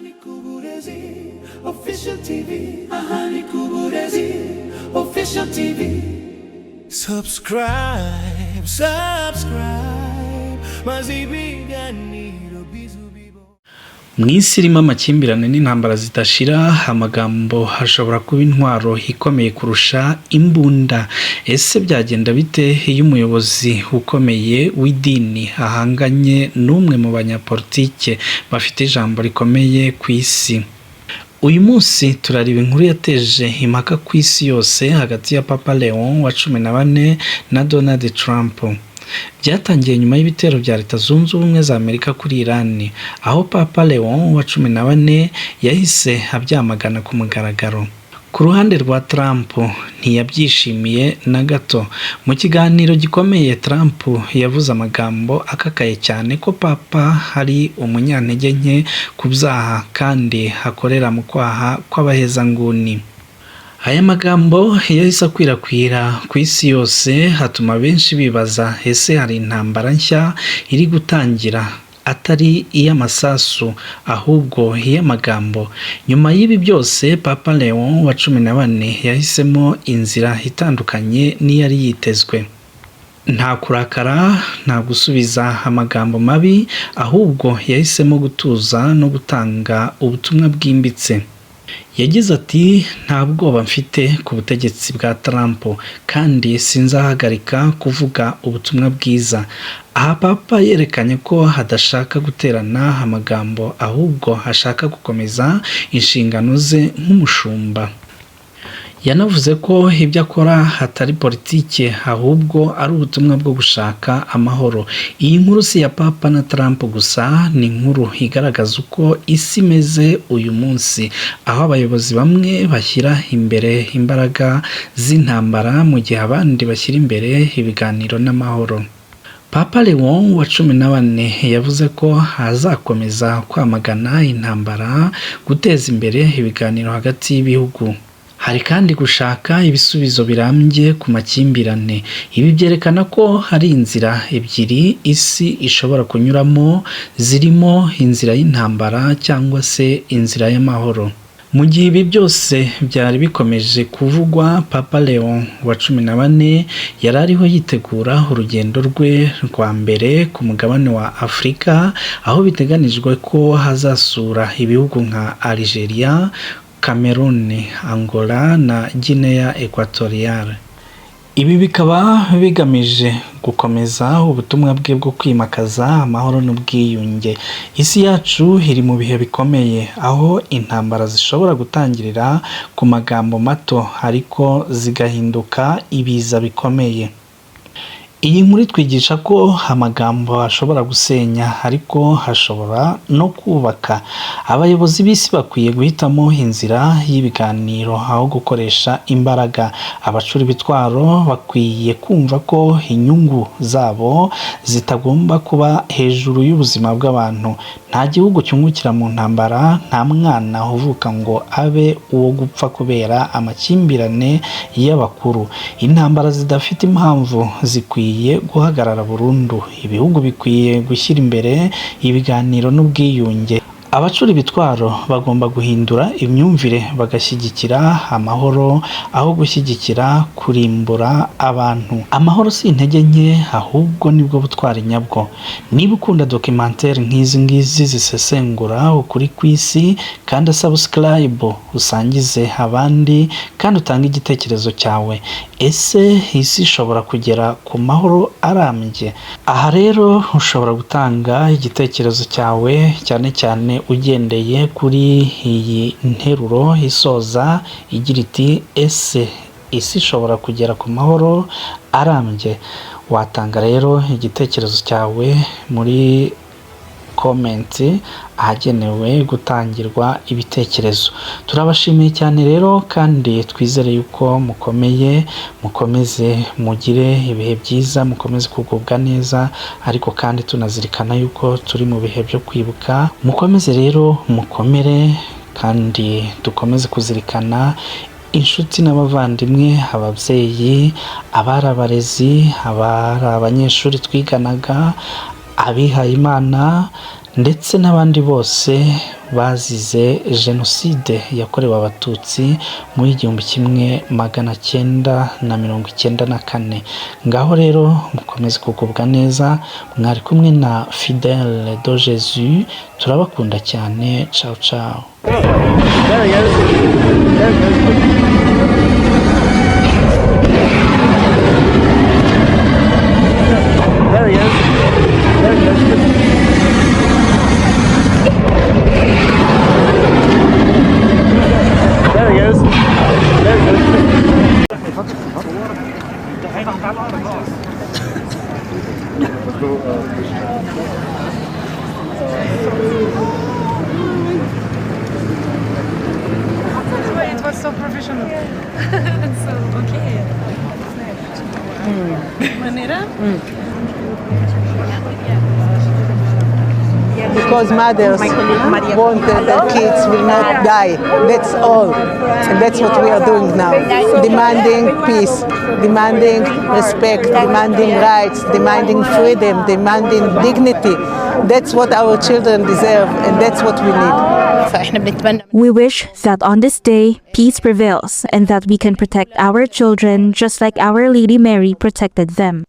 Ahani Kuburezi Official TV. Ahani Kuburezi Official TV. Subscribe, maze ibiganiro bizubibo. Mw'isi irimo amakimbirane n'intambara zidashira, amagambo hashobora kuba intwaro ikomeye kurusha imbunda. Ese byagenda bite iyo umuyobozi ukomeye w'idini ahanganye n'umwe mu banyapolitike bafite ijambo rikomeye ku isi? Uyu munsi turareba inkuru yateje impaka ku isi yose hagati ya Papa Leon wa 14 na Donald Trump. Byatangiye nyuma y'ibitero bya Leta Zunze Ubumwe za Amerika kuri Iran, aho Papa Leon wa 14 yahise abyamagana ku mugaragaro. Ku ruhande rwa Trump ntiyabyishimiye na gato. Mu kiganiro gikomeye Trump yavuze amagambo akakaye cyane ko Papa hari umunyantege nke ku byaha kandi hakorera mu kwaha kw'abahezanguni. Aya magambo yahise akwirakwira ku isi yose, hatuma benshi bibaza ese hari intambara nshya iri gutangira, atari iy'amasasu ahubwo iy'amagambo. Nyuma y'ibi byose Papa Leon wa 14 yahisemo inzira itandukanye n'iyari yitezwe. Nta kurakara, nta gusubiza amagambo mabi, ahubwo yahisemo gutuza no gutanga ubutumwa bwimbitse. Yagize ati, nta bwoba mfite ku butegetsi bwa Trump kandi sinzahagarika kuvuga ubutumwa bwiza. Aha Papa yerekanye ko hadashaka guterana amagambo, ahubwo ashaka gukomeza inshingano ze nk'umushumba. Yanavuze ko ibyo akora hatari politike ahubwo ari ubutumwa bwo gushaka amahoro. Iyi nkuru si ya Papa na Trump gusa, ni inkuru igaragaza uko isi imeze uyu munsi, aho abayobozi bamwe bashyira imbere imbaraga z'intambara mu gihe abandi bashyira imbere ibiganiro n'amahoro. Papa Leon wa 14 yavuze ko azakomeza kwamagana intambara, guteza imbere ibiganiro hagati y'ibihugu. Hari kandi gushaka ibisubizo birambye ku makimbirane. Ibi byerekana ko hari inzira ebyiri isi ishobora kunyuramo, zirimo inzira y'intambara cyangwa se inzira y'amahoro. Mu gihe ibi byose byari bikomeje kuvugwa, Papa Leon wa 14 yari ariho yitegura urugendo rwe rwa mbere ku mugabane wa Afurika, aho biteganijwe ko hazasura ibihugu nka Algeria, Cameroon, Angola na Guinea Equatoriale. Ibi bikaba bigamije gukomeza ubutumwa bwe bwo kwimakaza amahoro n'ubwiyunge. Isi yacu iri mu bihe bikomeye, aho intambara zishobora gutangirira ku magambo mato ariko zigahinduka ibiza bikomeye. Iyi nkuru twigisha ko amagambo ashobora gusenya ariko hashobora no kubaka. Abayobozi b'isi bakwiye guhitamo inzira y'ibiganiro aho gukoresha imbaraga. Abacura ibitwaro bakwiye kumva ko inyungu zabo zitagomba kuba hejuru y'ubuzima bw'abantu. Nta gihugu cyungukira mu ntambara, nta mwana uvuka ngo abe uwo gupfa kubera amakimbirane y'abakuru. Intambara zidafite impamvu zikwiye guhagarara burundu. Ibihugu bikwiye gushyira imbere ibiganiro n'ubwiyunge. Abacura ibitwaro bagomba guhindura imyumvire bagashyigikira amahoro aho gushyigikira kurimbura abantu. Amahoro si intege nke, ahubwo nibwo butwari nyabwo. Niba ukunda documentaire nk'izi ngizi zisesengura ukuri kw'isi, kandi subscribe usangize abandi kandi utanga igitekerezo cyawe. Ese isi ishobora kugera ku mahoro arambye? Aha rero ushobora gutanga igitekerezo cyawe, cyane cyane ugendeye kuri iyi nteruro isoza igira iti, ese isi ishobora kugera ku mahoro arambye? Watanga rero igitekerezo cyawe muri komenti ahagenewe gutangirwa ibitekerezo. Turabashimiye cyane rero, kandi twizere yuko mukomeze mugire ibihe byiza, mukomeze kugubwa neza, ariko kandi tunazirikana yuko turi mu bihe byo kwibuka. Mukomeze rero mukomere, kandi dukomeze kuzirikana inshuti n'abavandimwe, ababyeyi, abari abarezi, abari abanyeshuri twiganaga, abihaye Imana ndetse n'abandi bose bazize jenoside yakorewe abatutsi mu 1994. ngaho rero mukomeze kugubwa neza, mwari kumwe na Fidèle de Jésus, turabakunda cyane. Ciao ciao. It was so professional. So okay. Manera? Because mothers want that their kids will not die. That's all. And that's what we are doing now. Demanding peace, demanding respect, demanding rights, demanding freedom, demanding dignity. That's what our children deserve, and that's what we need. We wish that on this day, peace prevails and that we can protect our children just like Our Lady Mary protected them.